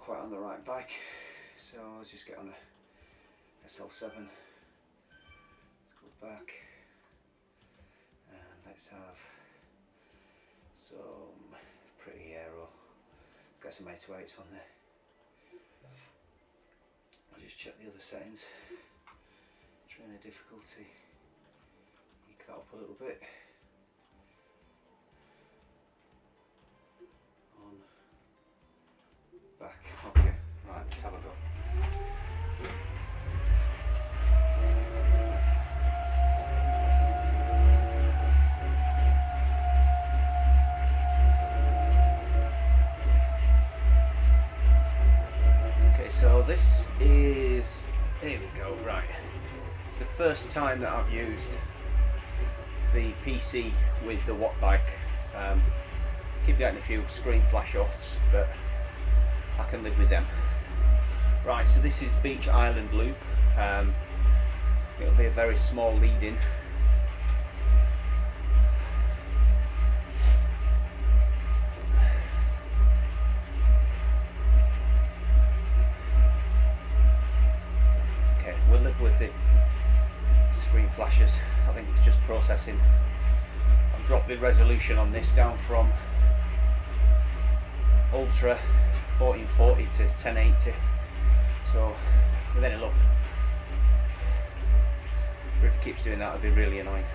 quite on the right bike, so let's just get on a SL7. Let's go back and let's have some pretty aero. Got some 808s on there. I'll just check the other settings. Trainer difficulty. Eke that up a little bit. On back. Okay, right, let's have a go. So this is, here we go, right. It's the first time that I've used the PC with the Wattbike. Keep getting a few screen flash offs, but I can live with them. Right, so this is Beach Island Loop. It'll be a very small lead-in. We'll live with the screen flashes. I think it's just processing. I've dropped the resolution on this down from Ultra 1440 to 1080. So with any luck, if it keeps doing that, it'll be really annoying.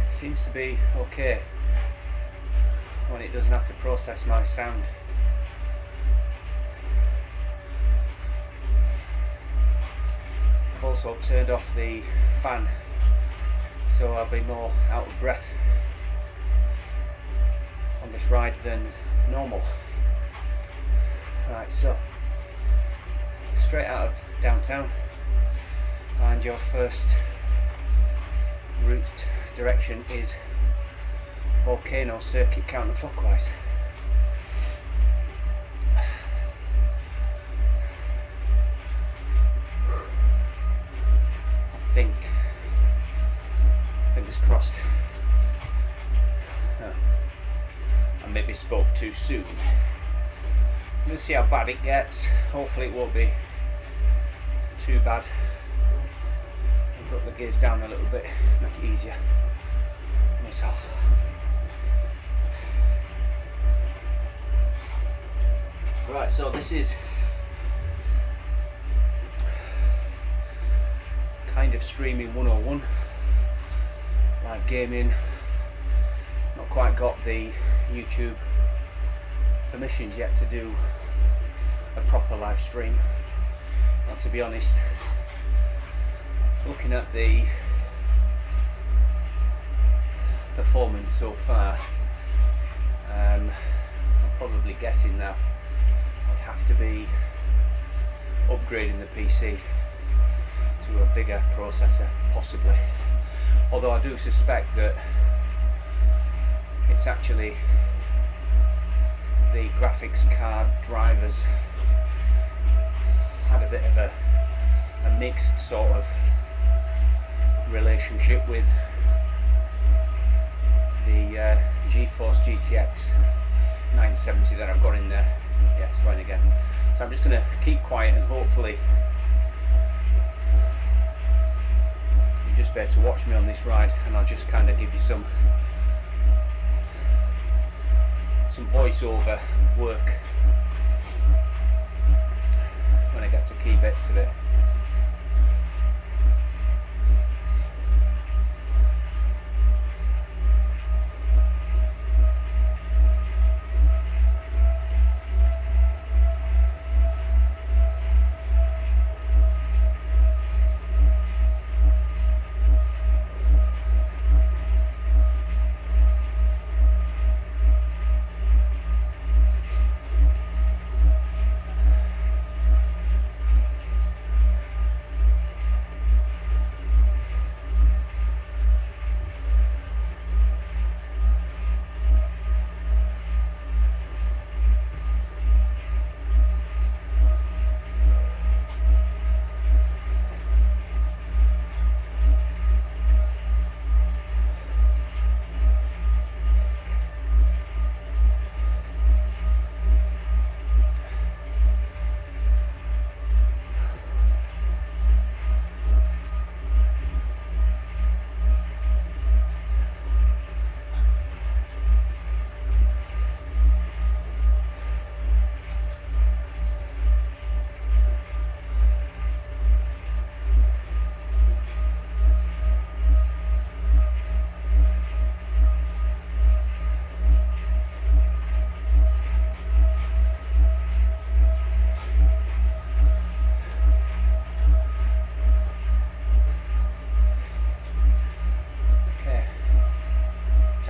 Seems to be okay when it doesn't have to process my sound. I've also turned off the fan, so I'll be more out of breath on this ride than normal. Right, so straight out of downtown, and your first route direction is Volcano Circuit counterclockwise. I think, fingers crossed, I maybe spoke too soon. I'm going to see how bad it gets. Hopefully it won't be too bad. I'll drop the gears down a little bit, make it easier for myself. Right, so this is kind of streaming 101, live gaming. Not quite got the YouTube permissions yet to do a proper live stream. And to be honest, looking at the performance so far, I'm probably guessing that I'd have to be upgrading the PC to a bigger processor, possibly. Although I do suspect that it's actually the graphics card drivers had a bit of a mixed sort of relationship with the GeForce GTX 970 that I've got in there. Yeah, it's going again. So I'm just going to keep quiet and hopefully you just bear to watch me on this ride, and I'll just kind of give you some voiceover work when I get to key bits of it.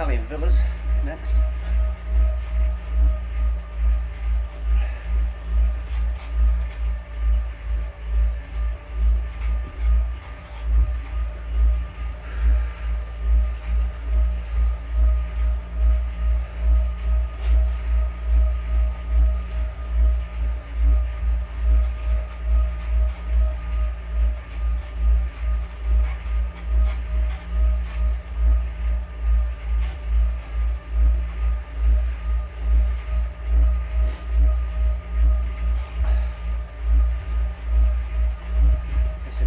Italian villas next.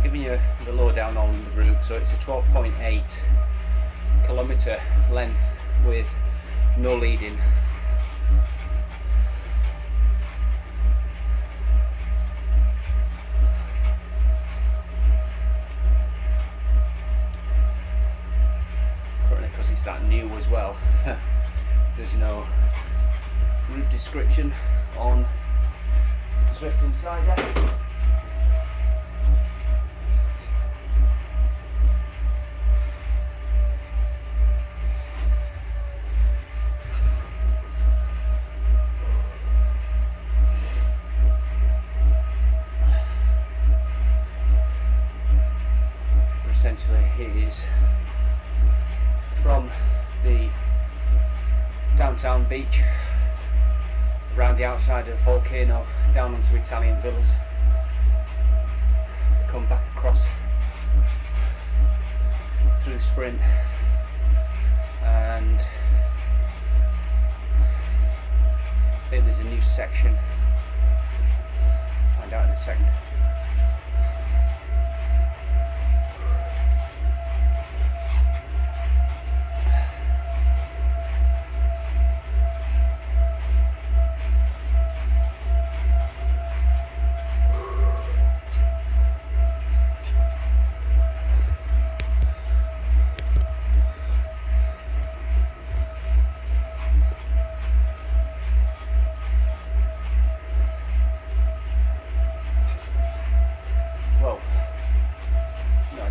Giving you the lowdown on the route. So it's a 12.8 kilometre length with no leading. Currently, because it's that new as well, there's no route description on Zwift Insider. Essentially, it is from the downtown beach around the outside of the volcano down onto Italian villas, come back across through the sprint, and I think there's a new section, find out in a second.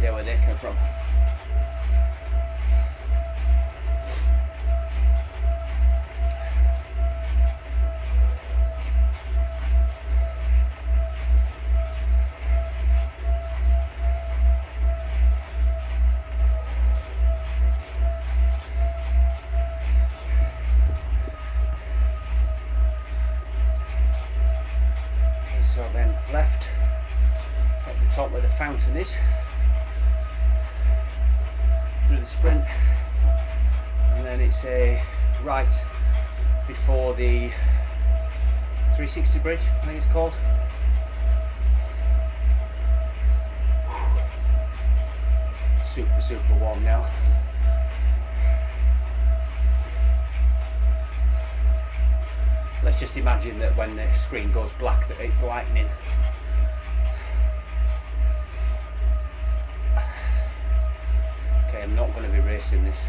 Where they came from. So then left at the top where the fountain is, through the sprint, and then it's a right before the 360 bridge, I think it's called. Super warm now. Let's just imagine that when the screen goes black that it's lightning. Okay, I'm not going to be racing this,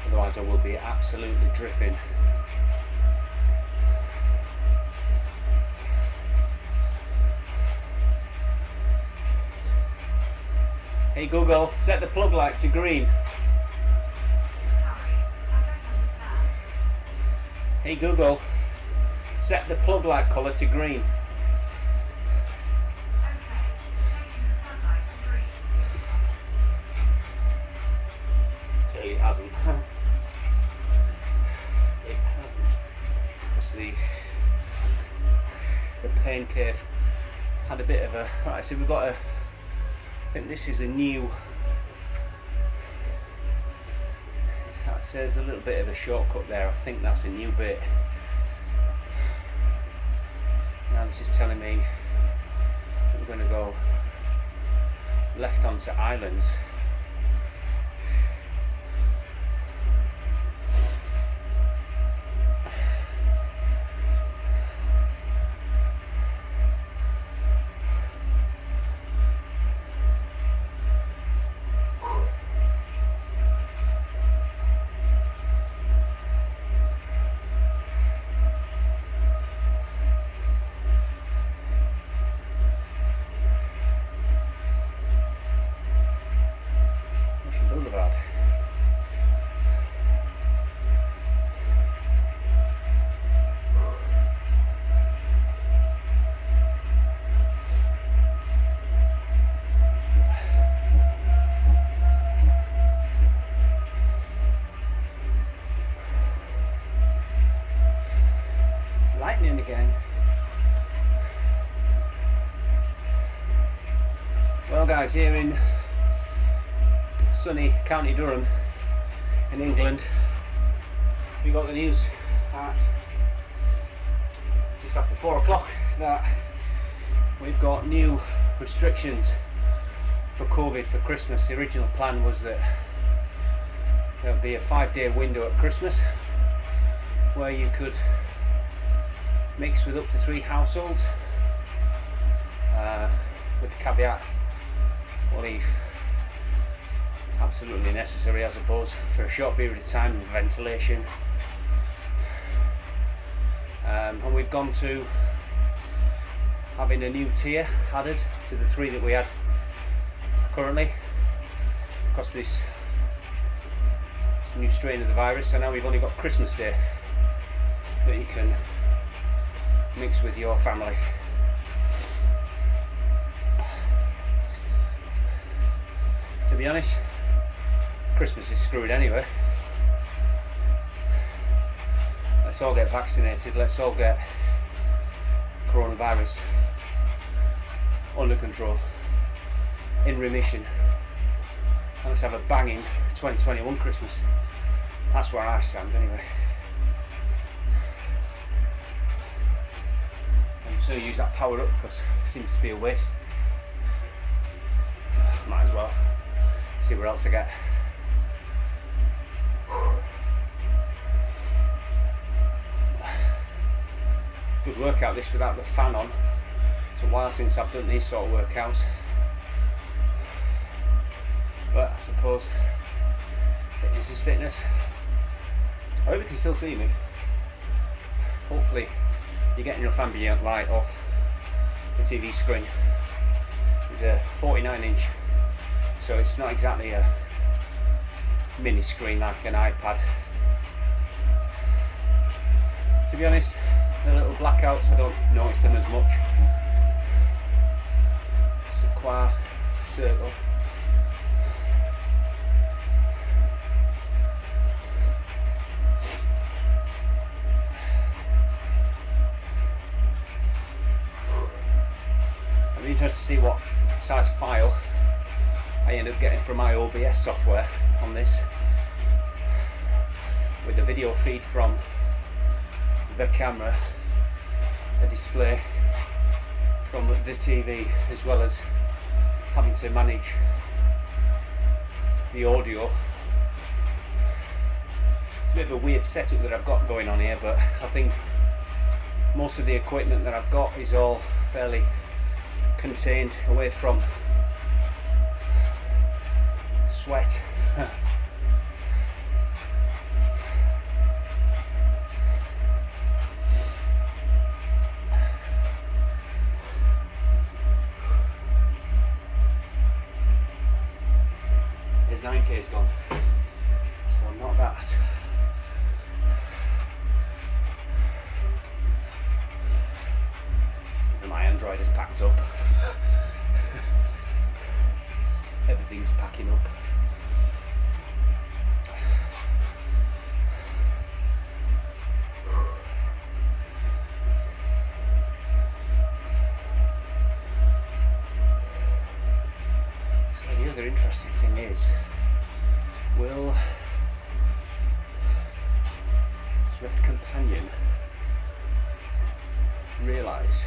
otherwise I will be absolutely dripping. Hey Google, set the plug light to green. Sorry, I don't understand. Hey Google, set the plug light colour to green. Okay, changing the plug light to green. Clearly it hasn't. It hasn't. Because the pain cave had a bit of a... Right, so we've got a... I think this is a new... That says a little bit of a shortcut there. I think that's a new bit. Now this is telling me that we're going to go left onto islands. again. Well guys, here in sunny County Durham in England, we got the news at just after 4 o'clock that we've got new restrictions for COVID for Christmas. The original plan was that there would be a 5-day window at Christmas where you could mix with up to 3 households, with the caveat, well, if absolutely necessary, I suppose, for a short period of time with ventilation. And we've gone to having a new tier added to the 3 that we had currently because of this new strain of the virus. So now we've only got Christmas Day that you can mix with your family. To be honest, Christmas is screwed anyway. Let's all get vaccinated, let's all get coronavirus under control, in remission, and let's have a banging 2021 Christmas. That's where I stand anyway. I'm just going to use that power up because it seems to be a waste. Might as well see where else I get. Good workout this without the fan on. It's a while since I've done these sort of workouts, but I suppose fitness is fitness. I hope you can still see me. Hopefully you're getting enough ambient light off the TV screen. It's a 49-inch, so it's not exactly a mini screen like an iPad. To be honest, the little blackouts, I don't notice them as much. Square, circle. I'd be interested to see what size file I end up getting from my OBS software on this, with the video feed from the camera, a display from the TV, as well as having to manage the audio. It's a bit of a weird setup that I've got going on here, but I think most of the equipment that I've got is all fairly contained away from sweat. There's 9k's gone, so not that. And my Android is packed up. Everything's packing up. So the other interesting thing is, will Zwift Companion realise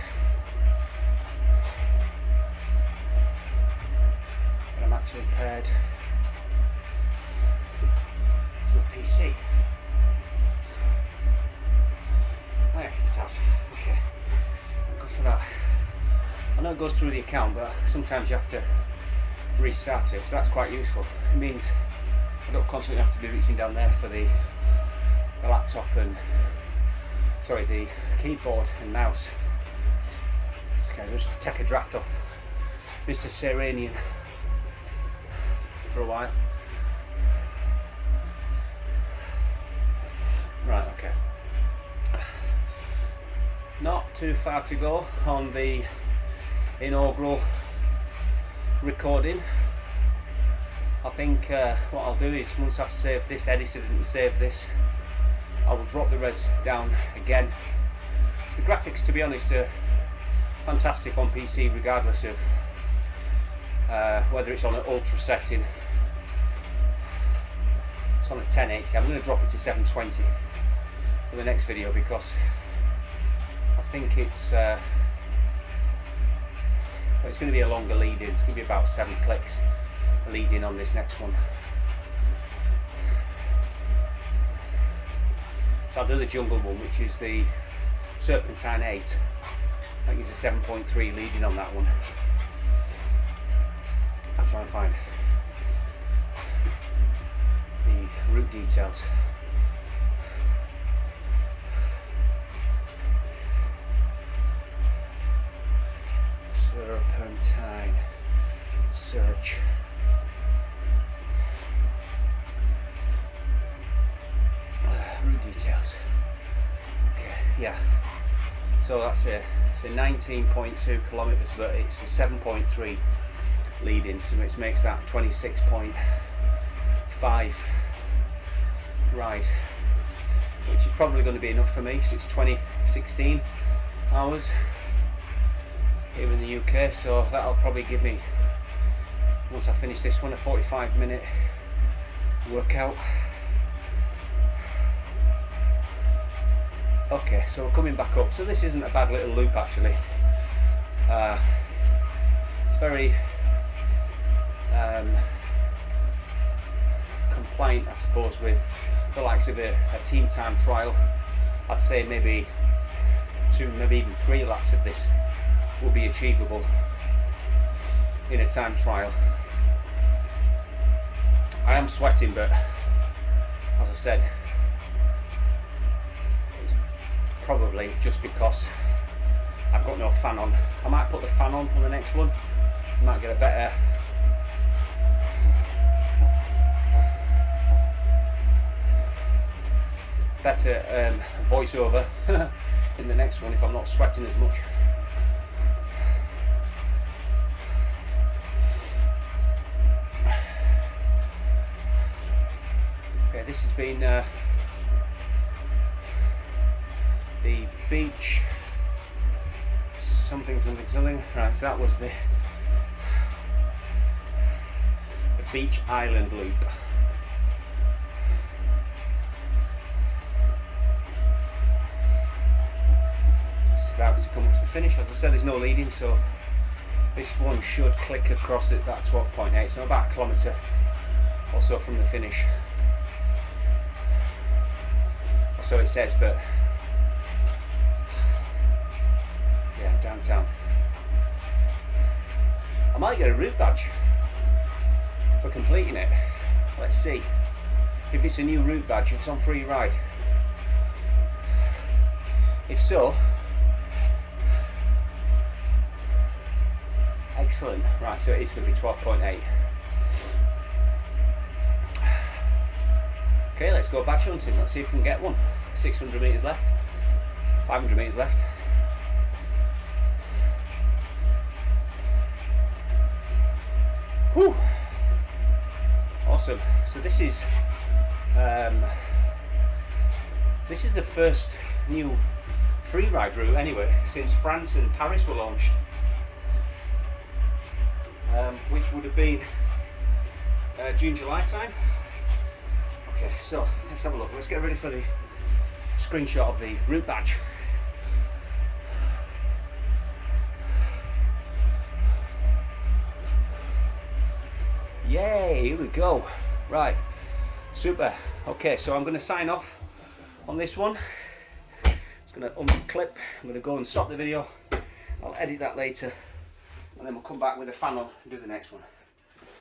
that I'm actually paired to a PC? Oh yeah, it has. Okay, good for that. I know it goes through the account, but sometimes you have to restart it, so that's quite useful. It means I don't constantly have to be reaching down there for the laptop and the keyboard and mouse. So I'll just take a draft off Mr. Serenian for a while. Right, okay. Not too far to go on the inaugural recording. I think what I'll do is, once I've saved this, edited and saved this, I will drop the res down again The graphics, to be honest, are fantastic on PC, regardless of whether it's on an ultra setting. It's on a 1080. I'm going to drop it to 720 for the next video because I think it's going to be a longer lead in. It's going to be about 7 clicks lead in on this next one. So I'll do the jungle one, which is the Serpentine 8. I think it's a 7.3 leading on that one. I'll try and find the route details. Serpentine search. Route details. Okay, yeah. So that's it's a 19.2 kilometers, but it's a 7.3 lead in, so it makes that 26.5 ride, which is probably going to be enough for me because it's 2016 hours here in the UK. So that'll probably give me, once I finish this one, a 45-minute workout. Okay, so we're coming back up. So this isn't a bad little loop actually. It's very compliant, I suppose, with the likes of a team time trial. I'd say maybe 2, maybe even 3 laps of this will be achievable in a time trial. I am sweating, but as I've said, it's probably just because I've got no fan on. I might put the fan on the next one. I might get a better voiceover in the next one if I'm not sweating as much. Okay, this has been the beach something. Right, so that was the beach island loop. About to come up to the finish. As I said, there's no leading, so this one should click across at that 12.8, so about a kilometre or so from the finish, or so it says. But yeah, downtown. I might get a route badge for completing it. Let's see if it's a new route badge, if it's on free ride. If so, excellent. Right, so it is going to be 12.8. Okay, let's go badge hunting. Let's see if we can get one. 600 metres left. 500 metres left. Whew. Awesome. So this is the first new free ride route anyway since France and Paris were launched. Which would have been June, July time. Okay, so let's have a look. Let's get ready for the screenshot of the route badge. Yay, here we go. Right, super. Okay, so I'm going to sign off on this one. Just going to unclip. I'm going to go and stop the video. I'll edit that later, and then we'll come back with a fan on and do the next one.